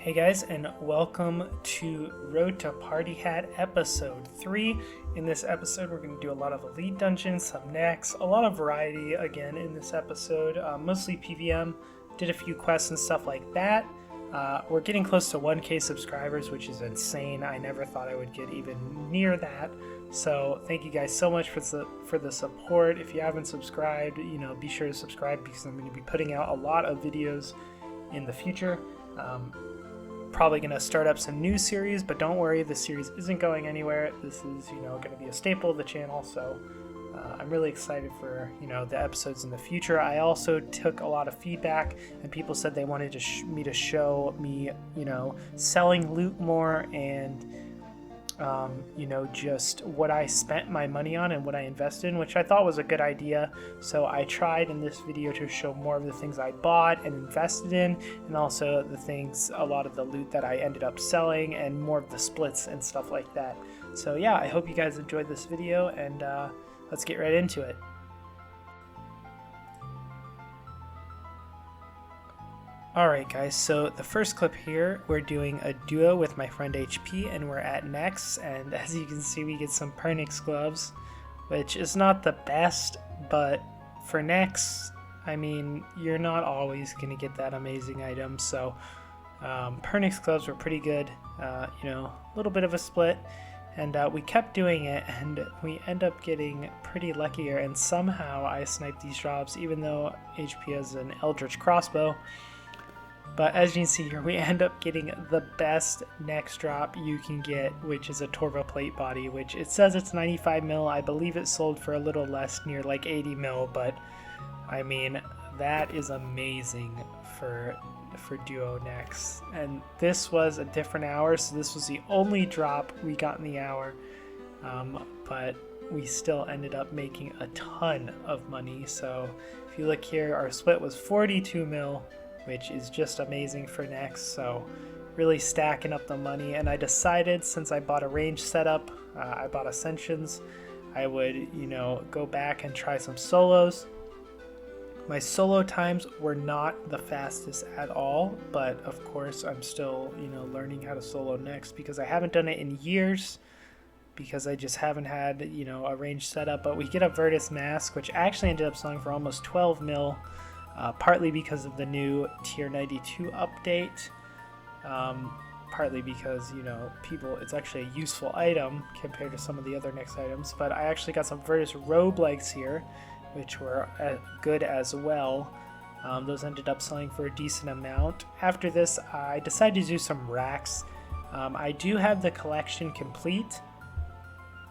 Hey guys, and welcome to Road to Partyhat episode 3. In this episode, we're going to do a lot of elite dungeons, some necks, a lot of variety again in this episode, mostly PVM, did a few quests and stuff like that. We're getting close to 1K subscribers, which is insane. I never thought I would get even near that. So thank you guys so much for the support. If you haven't subscribed, be sure to subscribe because I'm going to be putting out a lot of videos in the future. Probably going to start up some new series, but don't worry, the series isn't going anywhere. This is, going to be a staple of the channel, so I'm really excited for, the episodes in the future. I also took a lot of feedback, and people said they wanted me to show me, selling loot more and, just what I spent my money on and what I invested in, which I thought was a good idea. So I tried in this video to show more of the things I bought and invested in, and also a lot of the loot that I ended up selling, and more of the splits and stuff like that. So yeah, I hope you guys enjoyed this video, and let's get right into it. Alright guys, so the first clip here, we're doing a duo with my friend HP, and we're at Nex, and as you can see we get some Pernix gloves, which is not the best, but for Nex, I mean, you're not always going to get that amazing item, so Pernix gloves were pretty good, a little bit of a split, and we kept doing it, and we end up getting pretty lucky here, and somehow I sniped these drops, even though HP has an Eldritch crossbow. But as you can see here, we end up getting the best Nex drop you can get, which is a Torva plate body, which it says it's 95 mil. I believe it sold for a little less, near like 80 mil, but I mean, that is amazing for duo Nex. And this was a different hour, so this was the only drop we got in the hour, but we still ended up making a ton of money. So if you look here, our split was 42 mil, which is just amazing for Nex, so really stacking up the money. And I decided, since I bought a range setup, I bought Ascensions, I would, go back and try some solos. My solo times were not the fastest at all, but of course I'm still, learning how to solo Nex because I haven't done it in years, because I just haven't had, a range setup. But we get a Virtus Mask, which actually ended up selling for almost 12 mil. Partly because of the new tier 92 update, partly because, it's actually a useful item compared to some of the other Nex items. But I actually got some Virtus robe legs here, which were good as well. Those ended up selling for a decent amount. After this, I decided to do some racks. I do have the collection complete,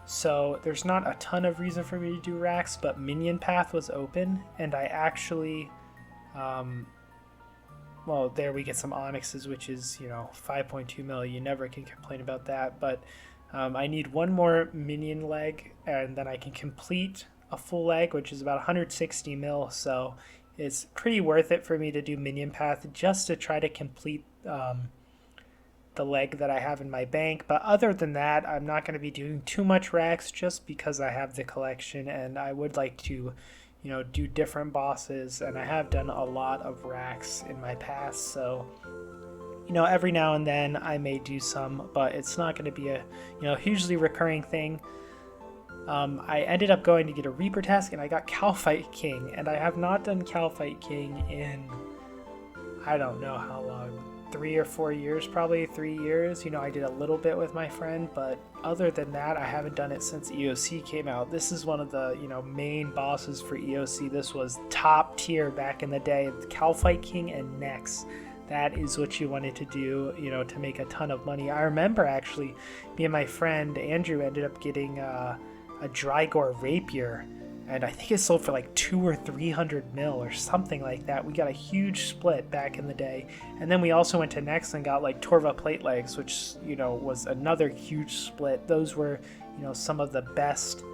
so there's not a ton of reason for me to do racks, but Minion Path was open, and I actually... well, there we get some Onyxes, which is, 5.2 mil. You never can complain about that. But I need one more minion leg, and then I can complete a full leg, which is about 160 mil. So it's pretty worth it for me to do Minion Path just to try to complete the leg that I have in my bank. But other than that, I'm not going to be doing too much racks just because I have the collection, and I would like to do different bosses, and I have done a lot of racks in my past, so every now and then I may do some, but it's not going to be a hugely recurring thing. I ended up going to get a Reaper task, and I got Kalphite King, and I have not done Kalphite King in I don't know how long, 3 or 4 years, probably 3 years. I did a little bit with my friend, but other than that, I haven't done it since EOC came out. This is one of the, main bosses for EOC. This was top tier back in the day. Kalphite King and Nex. That is what you wanted to do, to make a ton of money. I remember actually, me and my friend Andrew ended up getting a Drygore Rapier, and I think it sold for like 200 or 300 mil or something like that. We got a huge split back in the day. And then we also went to Nex and got like Torva plate legs, which, was another huge split. Those were, some of the best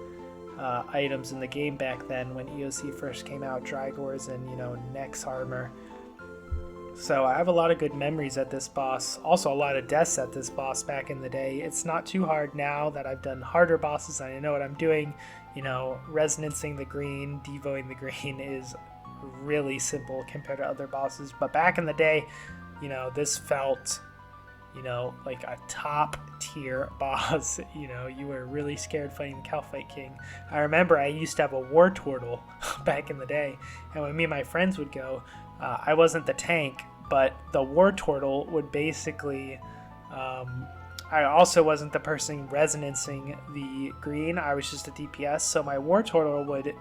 items in the game back then when EOC first came out, Drygores and, Nex armor. So I have a lot of good memories at this boss. Also a lot of deaths at this boss back in the day. It's not too hard now that I've done harder bosses and I know what I'm doing. Resonancing the green, devoing the green is really simple compared to other bosses. But back in the day, this felt you know, like a top tier boss. You know, you were really scared fighting the Kalphite King. I remember I used to have a war turtle back in the day, and when me and my friends would go, I wasn't the tank, but the war turtle would basically I also wasn't the person resonancing the green. I was just a DPS, so my war turtle would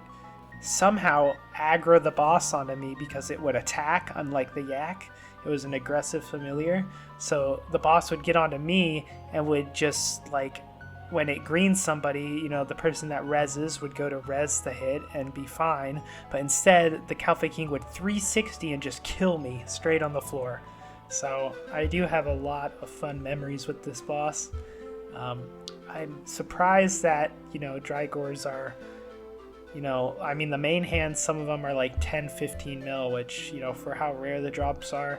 somehow aggro the boss onto me because it would attack, unlike the yak. It was an aggressive familiar, so the boss would get onto me and would just, like, when it greens somebody, you know, the person that reses would go to res the hit and be fine, but instead the Kalphite King would 360 and just kill me straight on the floor. So I do have a lot of fun memories with this boss. I'm surprised that, you know, Drygors are, you know, I mean, the main hands, some of them are like 10-15 mil, which, you know, for how rare the drops are,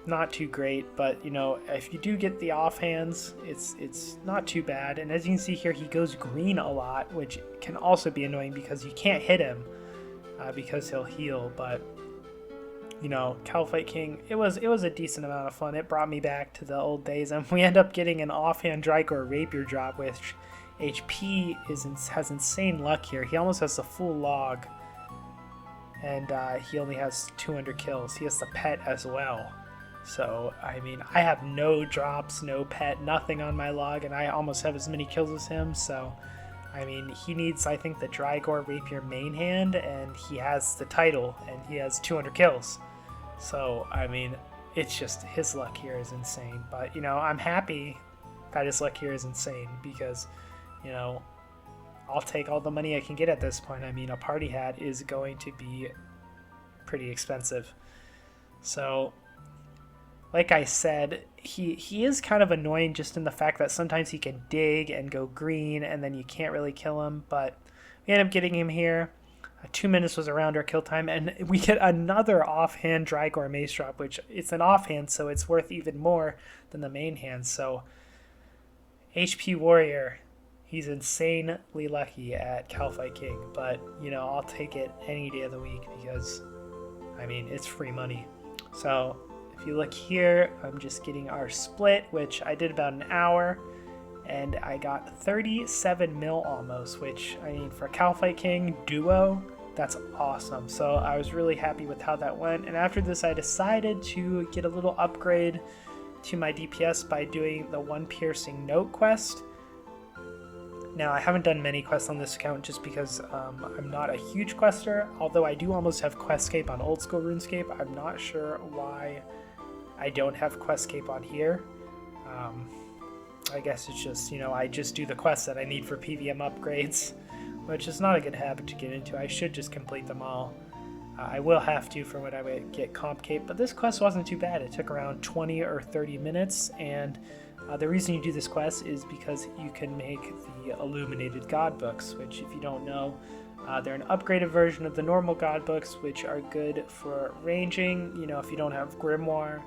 not too great. But, you know, if you do get the offhands, it's not too bad. And as you can see here, he goes green a lot, which can also be annoying because you can't hit him because he'll heal. But, you know, Kalphite King, it was a decent amount of fun. It brought me back to the old days, and we end up getting an offhand Drygor Rapier drop, which HP has insane luck here. He almost has the full log, and he only has 200 kills. He has the pet as well. So, I mean, I have no drops, no pet, nothing on my log, and I almost have as many kills as him. So, I mean, he needs, I think, the Drygor Rapier main hand, and he has the title, and he has 200 kills. So, I mean, it's just, his luck here is insane. But, you know, I'm happy that his luck here is insane because, you know, I'll take all the money I can get at this point. I mean, a party hat is going to be pretty expensive. So, like I said, he is kind of annoying just in the fact that sometimes he can dig and go green and then you can't really kill him. But we end up getting him here. 2 minutes was around our kill time, and we get another offhand Drygor Mace drop, which it's an offhand, so it's worth even more than the main hand. So HP Warrior, he's insanely lucky at Kalphite King, but, you know, I'll take it any day of the week because, I mean, it's free money. So if you look here, I'm just getting our split, which I did about an hour, and I got 37 mil almost, which, I mean, for Kalphite King duo, that's awesome. So I was really happy with how that went, and after this I decided to get a little upgrade to my DPS by doing the one piercing note quest. Now, I haven't done many quests on this account just because I'm not a huge quester, although I do almost have Questscape on old school Runescape. I'm not sure why I don't have Questscape on here. I guess it's just, you know, I just do the quests that I need for PVM upgrades, which is not a good habit to get into. I should just complete them all. I will have to for when I get Comp Cape, but this quest wasn't too bad. It took around 20 or 30 minutes, and the reason you do this quest is because you can make the Illuminated God Books, which, if you don't know, they're an upgraded version of the normal God Books, which are good for ranging, you know, if you don't have Grimoire.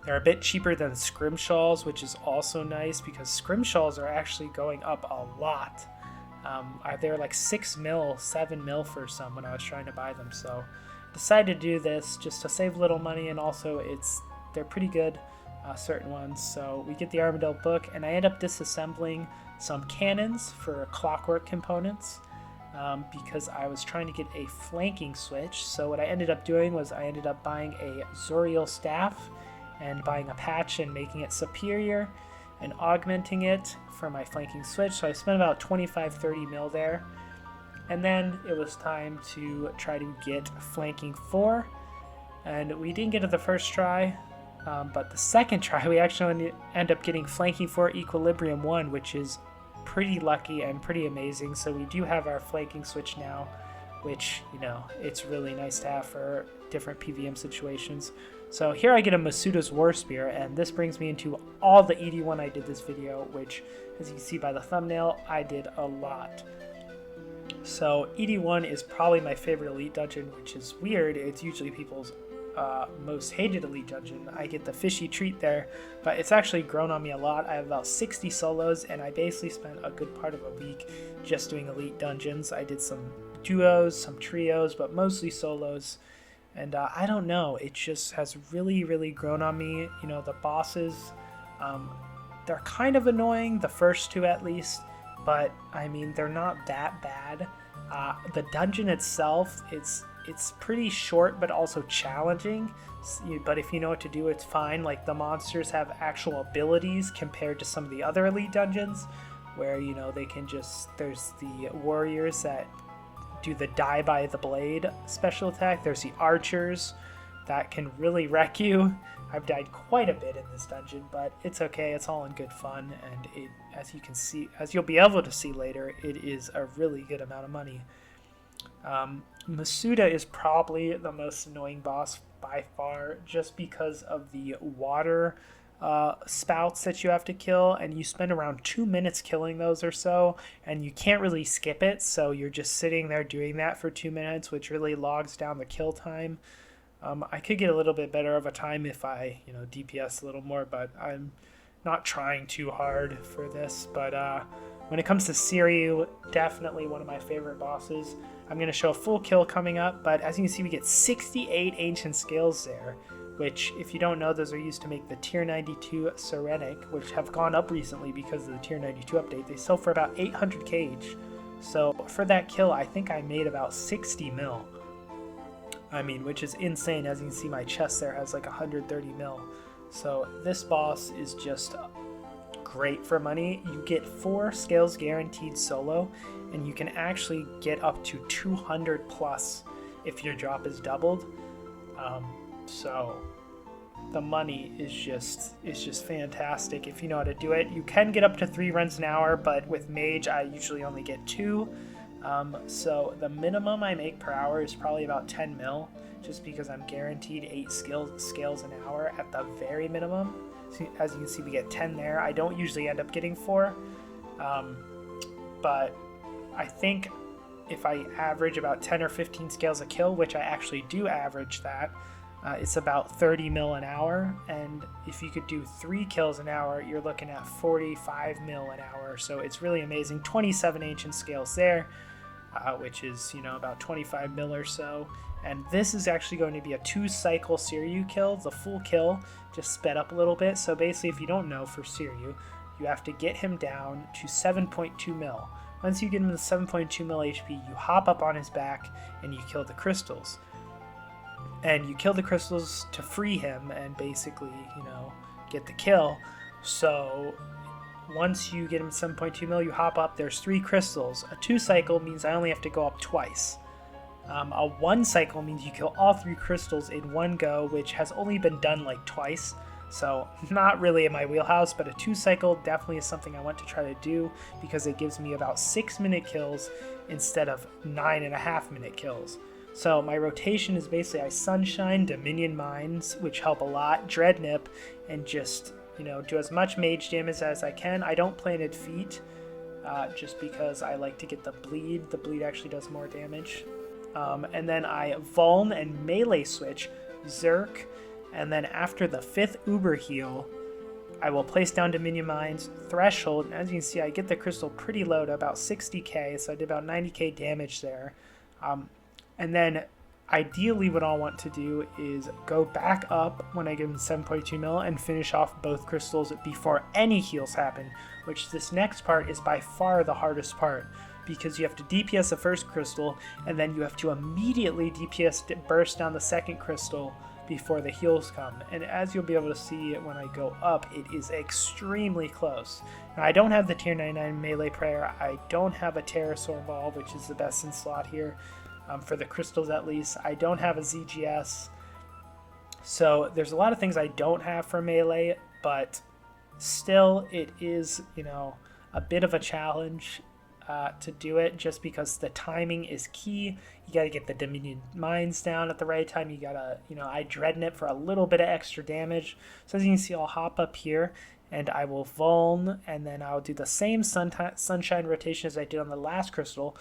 They're a bit cheaper than Scrimshaws, which is also nice because Scrimshaws are actually going up a lot. They're like 6 mil, 7 mil for some when I was trying to buy them, so decided to do this just to save a little money, and also they're pretty good, certain ones. So we get the Armadillo book, and I end up disassembling some cannons for clockwork components because I was trying to get a flanking switch. So what I ended up doing was I ended up buying a Zoriel staff and buying a patch and making it superior and augmenting it for my flanking switch. So I spent about 25-30 mil there, and then it was time to try to get flanking 4, and we didn't get it the first try, but the second try we actually end up getting flanking 4 equilibrium 1, which is pretty lucky and pretty amazing. So we do have our flanking switch now, which, you know, it's really nice to have for different PVM situations. So here I get a Masuda's War Spear, and this brings me into all the ED1 I did this video, which, as you can see by the thumbnail, I did a lot. So ED1 is probably my favorite elite dungeon, which is weird. It's usually people's most hated elite dungeon. I get the fishy treat there, but it's actually grown on me a lot. I have about 60 solos, and I basically spent a good part of a week just doing elite dungeons. I did some duos, some trios, but mostly solos. And I don't know, it just has really grown on me. You know, the bosses, they're kind of annoying, the first two at least, but I mean, they're not that bad. The dungeon itself, it's pretty short but also challenging, but if you know what to do, it's fine. Like, the monsters have actual abilities compared to some of the other elite dungeons, where, you know, they can just, there's the warriors that do the die by the blade special attack, there's the archers that can really wreck you. I've died quite a bit in this dungeon, but it's okay, it's all in good fun, and it, as you can see, as you'll be able to see later, it is a really good amount of money. Masuda is probably the most annoying boss by far, just because of the water spouts that you have to kill, and you spend around 2 minutes killing those or so, and you can't really skip it, so you're just sitting there doing that for 2 minutes, which really logs down the kill time. I could get a little bit better of a time if I, you know, DPS a little more, but I'm not trying too hard for this. But when it comes to Siryu, definitely one of my favorite bosses. I'm going to show a full kill coming up, but as you can see, we get 68 Ancient Scales there, which, if you don't know, those are used to make the Tier 92 Serenic, which have gone up recently because of the Tier 92 update. They sell for about 800k each. So for that kill, I think I made about 60 mil. I mean, which is insane. As you can see, my chest there has like 130 mil. So this boss is just great for money. You get 4 scales guaranteed solo, and you can actually get up to 200 plus if your drop is doubled. So the money is just fantastic if you know how to do it. You can get up to 3 runs an hour, but with Mage, I usually only get 2. So the minimum I make per hour is probably about 10 mil, just because I'm guaranteed 8 scales an hour at the very minimum. So as you can see, we get 10 there. I don't usually end up getting 4, but I think if I average about 10 or 15 scales a kill, which I actually do average that, it's about 30 mil an hour, and if you could do 3 kills an hour, you're looking at 45 mil an hour. So it's really amazing. 27 Ancient Scales there, which is, you know, about 25 mil or so. And this is actually going to be a 2-cycle Siryu kill. The full kill just sped up a little bit. So basically, if you don't know, for Siryu, you have to get him down to 7.2 mil. Once you get him to 7.2 mil HP, you hop up on his back and you kill the crystals. And you kill the crystals to free him and basically, you know, get the kill. So once you get him 7.2 mil, you hop up, there's 3 crystals. A 2-cycle means I only have to go up twice. A 1-cycle means you kill all 3 crystals in one go, which has only been done like twice. So not really in my wheelhouse, but a 2-cycle definitely is something I want to try to do, because it gives me about 6-minute kills instead of 9.5-minute kills. So my rotation is basically I Sunshine, Dominion Mines, which help a lot, Dreadnip, and just, you know, do as much mage damage as I can. I don't Planted Feet, just because I like to get the bleed. The bleed actually does more damage. And then I Vuln and melee switch, Zerk, and then after the 5th Uber heal, I will place down Dominion Mines, Threshold, and as you can see, I get the crystal pretty low to about 60k, so I did about 90k damage there. And then ideally what I'll want to do is go back up when I give him 7.2 mil and finish off both crystals before any heals happen, which this next part is by far the hardest part, because you have to DPS the first crystal and then you have to immediately DPS burst down the second crystal before the heals come. And as you'll be able to see when I go up, it is extremely close. Now, I don't have the tier 99 melee prayer. I don't have a Pterosaur Ball, which is the best in slot here. For the crystals at least. I don't have a ZGS. So there's a lot of things I don't have for melee, but still it is, you know, a bit of a challenge to do it, just because the timing is key. You got to get the Dominion Mines down at the right time. You got to, you know, I Dreadnip for a little bit of extra damage. So as you can see, I'll hop up here and I will Vuln, and then I'll do the same Sunshine rotation as I did on the last crystal,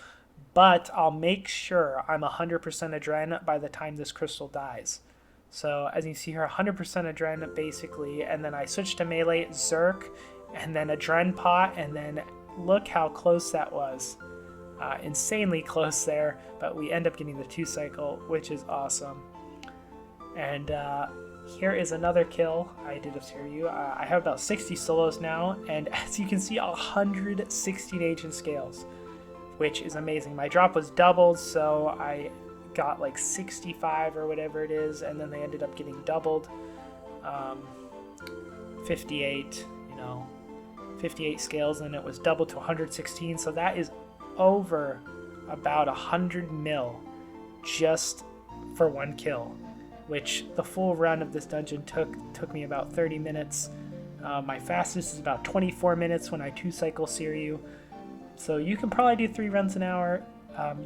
but I'll make sure I'm 100% Adren by the time this crystal dies. So as you see here, 100% Adren basically, and then I switch to melee, Zerk, and then Adren Pot, and then look how close that was. Insanely close there, but we end up getting the 2-cycle, which is awesome. And here is another kill I did of Siriu. I have about 60 solos now, and as you can see, 116 ancient scales, which is amazing. My drop was doubled, so I got like 65 or whatever it is, and then they ended up getting doubled. 58, 58 scales, and it was doubled to 116, so that is over about 100 mil just for one kill, which the full run of this dungeon took me about 30 minutes. My fastest is about 24 minutes when I 2-cycle Siriu, so you can probably do 3 runs an hour.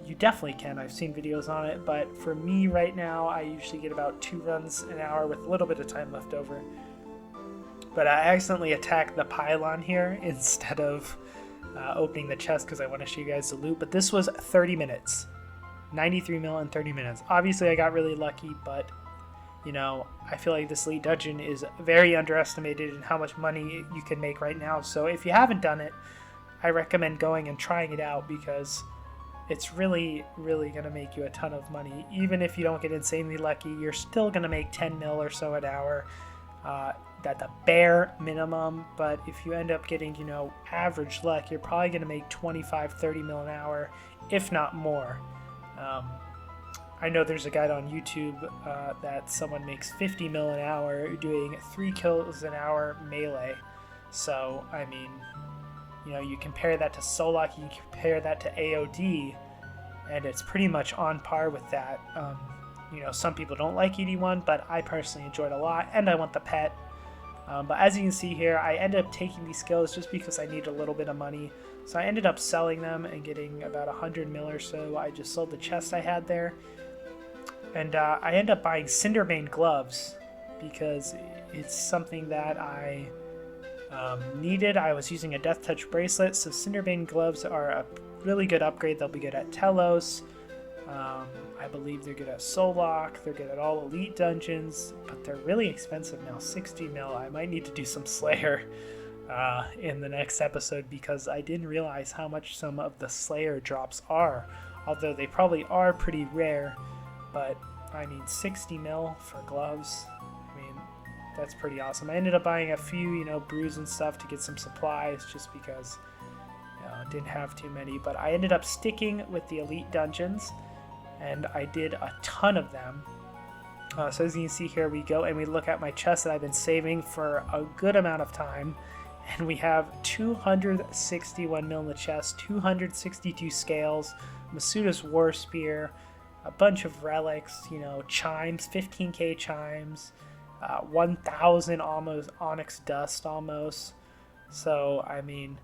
You definitely can. I've seen videos on it, but for me right now, I usually get about 2 runs an hour with a little bit of time left over. But I accidentally attacked the pylon here instead of opening the chest because I want to show you guys the loot. But this was 30 minutes. 93 mil in 30 minutes. Obviously, I got really lucky, but, I feel like this elite dungeon is very underestimated in how much money you can make right now. So if you haven't done it, I recommend going and trying it out because it's really, really going to make you a ton of money. Even if you don't get insanely lucky, you're still going to make 10 mil or so an hour. At the bare minimum, but if you end up getting, average luck, you're probably going to make 25, 30 mil an hour, if not more. I know there's a guide on YouTube that someone makes 50 mil an hour doing 3 kills an hour melee. So, I mean, you compare that to Solak, you compare that to AOD, and it's pretty much on par with that. Some people don't like ED1, but I personally enjoyed it a lot, and I want the pet. But as you can see here, I ended up taking these skills just because I need a little bit of money. So I ended up selling them and getting about 100 mil or so. I just sold the chest I had there. And I ended up buying Cinderbane gloves because it's something that I needed. I was using a Death Touch bracelet, so Cinderbane gloves are a really good upgrade. They'll be good at Telos. I believe they're good at Solak, they're good at all elite dungeons, but they're really expensive now, 60 mil. I might need to do some Slayer in the next episode because I didn't realize how much some of the Slayer drops are, although they probably are pretty rare, but I mean 60 mil for gloves, I mean, that's pretty awesome. I ended up buying a few, brews and stuff to get some supplies just because didn't have too many, but I ended up sticking with the elite dungeons, and I did a ton of them. So as you can see here, we go and we look at my chest that I've been saving for a good amount of time, and we have 261 mil in the chest, 262 scales, Masuda's War Spear, a bunch of relics, chimes, 15k chimes, 1,000 almost onyx dust almost. So I mean,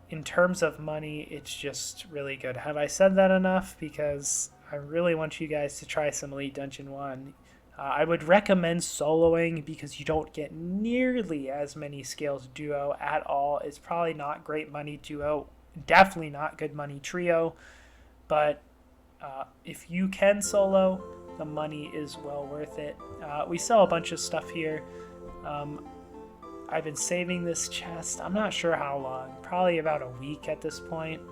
in terms of money, it's just really good. Have I said that enough? Because I really want you guys to try some Elite Dungeon 1. I would recommend soloing because you don't get nearly as many scales duo at all. It's probably not great money duo, definitely not good money trio, but if you can solo, the money is well worth it. We sell a bunch of stuff here. I've been saving this chest, I'm not sure how long, probably about a week at this point,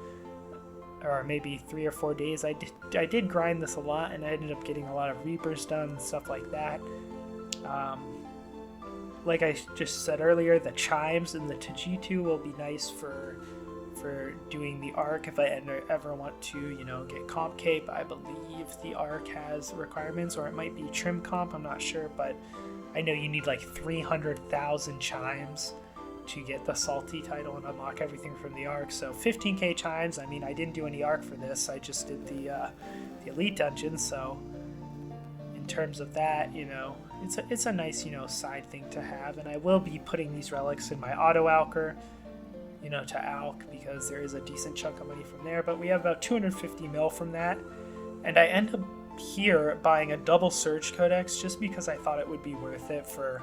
or maybe 3 or 4 days. I did grind this a lot, and I ended up getting a lot of Reapers done and stuff like that. Like I just said earlier, the chimes and the Tajitu will be nice for doing the arc if I ever want to, get comp cape. I believe the arc has requirements, or it might be trim comp, I'm not sure, but I know you need like 300,000 chimes to get the salty title and unlock everything from the arc. So 15k chimes. I mean, I didn't do any arc for this. I just did the elite dungeon. So in terms of that, it's a nice side thing to have. And I will be putting these relics in my auto alker, to alk, because there is a decent chunk of money from there. But we have about 250 mil from that, and I end up here buying a double surge codex just because I thought it would be worth it for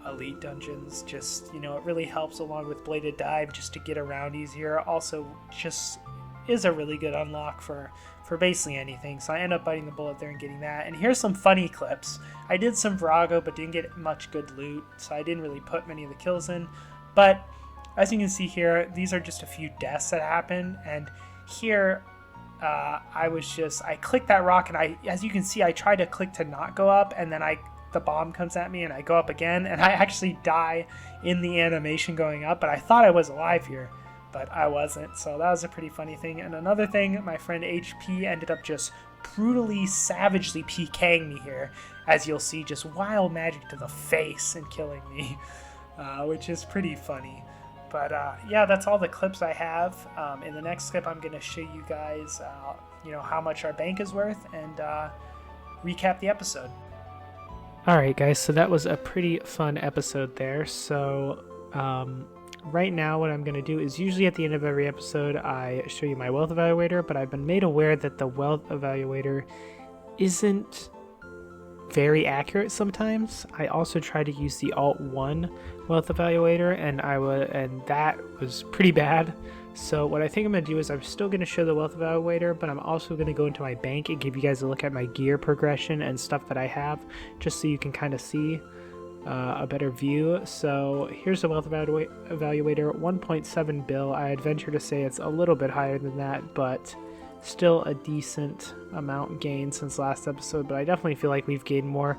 elite dungeons. Just it really helps along with bladed dive just to get around easier. Also just is a really good unlock for basically anything. So I end up biting the bullet there and getting that. And here's some funny clips. I did some Virago but didn't get much good loot, so I didn't really put many of the kills in. But as you can see here, these are just a few deaths that happen, and here I clicked that rock, and as you can see, I tried to click to not go up, and then the bomb comes at me and I go up again, and I actually die in the animation going up, but I thought I was alive here, but I wasn't. So that was a pretty funny thing. And another thing, my friend HP ended up just brutally, savagely PKing me here, as you'll see, just wild magic to the face and killing me, which is pretty funny. But yeah, that's all the clips I have. In the next clip, I'm going to show you guys, how much our bank is worth, and recap the episode. Alright guys, so that was a pretty fun episode there. So right now what I'm going to do is, usually at the end of every episode I show you my wealth evaluator, but I've been made aware that the wealth evaluator isn't very accurate sometimes. I also tried to use the Alt 1 wealth evaluator, and that was pretty bad. So what I think I'm going to do is, I'm still going to show the wealth evaluator, but I'm also going to go into my bank and give you guys a look at my gear progression and stuff that I have, just so you can kind of see a better view. So here's the wealth evaluator, 1.7 bill. I'd venture to say it's a little bit higher than that, but still a decent amount gained since last episode. But I definitely feel like we've gained more.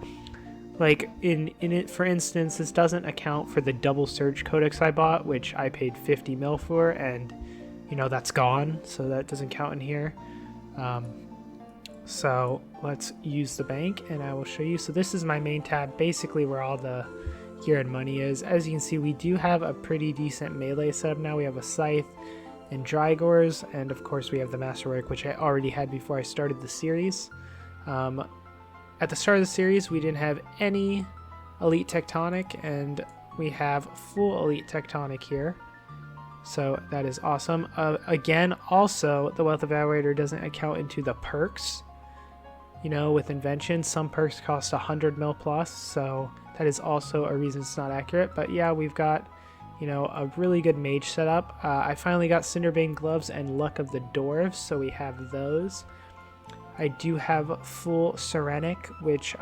Like in it, for instance, this doesn't account for the double surge codex I bought, which I paid 50 mil for, and that's gone, so that doesn't count in here. So let's use the bank and I will show you. So this is my main tab, basically where all the gear and money is. As you can see, we do have a pretty decent melee setup now. We have a scythe and Drygores, and of course we have the masterwork, which I already had before I started the series. At the start of the series, we didn't have any Elite Tectonic, and we have full Elite Tectonic here. So that is awesome. Again, also, the Wealth Evaluator doesn't account into the perks. With Invention, some perks cost 100 mil plus, so that is also a reason it's not accurate. But yeah, we've got, a really good mage setup. I finally got Cinderbane gloves and Luck of the Dwarves, so we have those. I do have full Serenic, which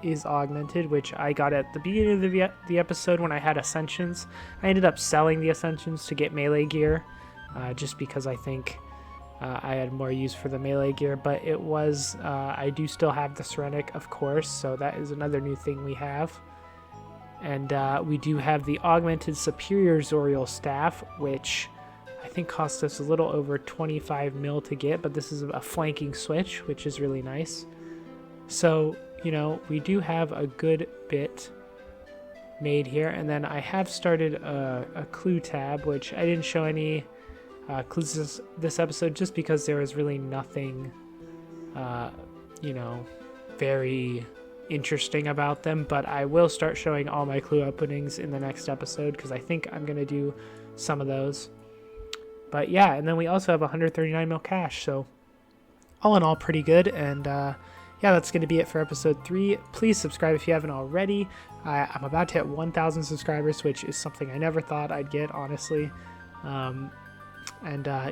is augmented, which I got at the beginning of the episode when I had Ascensions. I ended up selling the Ascensions to get melee gear, just because I think I had more use for the melee gear. But it was, I do still have the Serenic, of course, so that is another new thing we have. And we do have the augmented Superior Zorial Staff, which I think cost us a little over 25 mil to get, but this is a flanking switch, which is really nice. So, we do have a good bit made here. And then I have started a clue tab, which I didn't show any clues this episode, just because there was really nothing, very interesting about them. But I will start showing all my clue openings in the next episode, because I think I'm going to do some of those. But yeah, and then we also have 139 mil cash, so all in all pretty good. And yeah, that's going to be it for episode 3. Please subscribe if you haven't already. I'm about to hit 1,000 subscribers, which is something I never thought I'd get, honestly.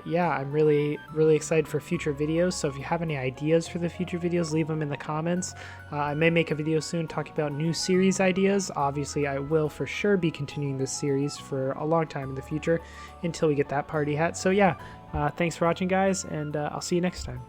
Yeah, I'm really excited for future videos, so if you have any ideas for the future videos, leave them in the comments. I may make a video soon talking about new series ideas. Obviously, I will for sure be continuing this series for a long time in the future until we get that party hat. So yeah, thanks for watching, guys, and I'll see you next time.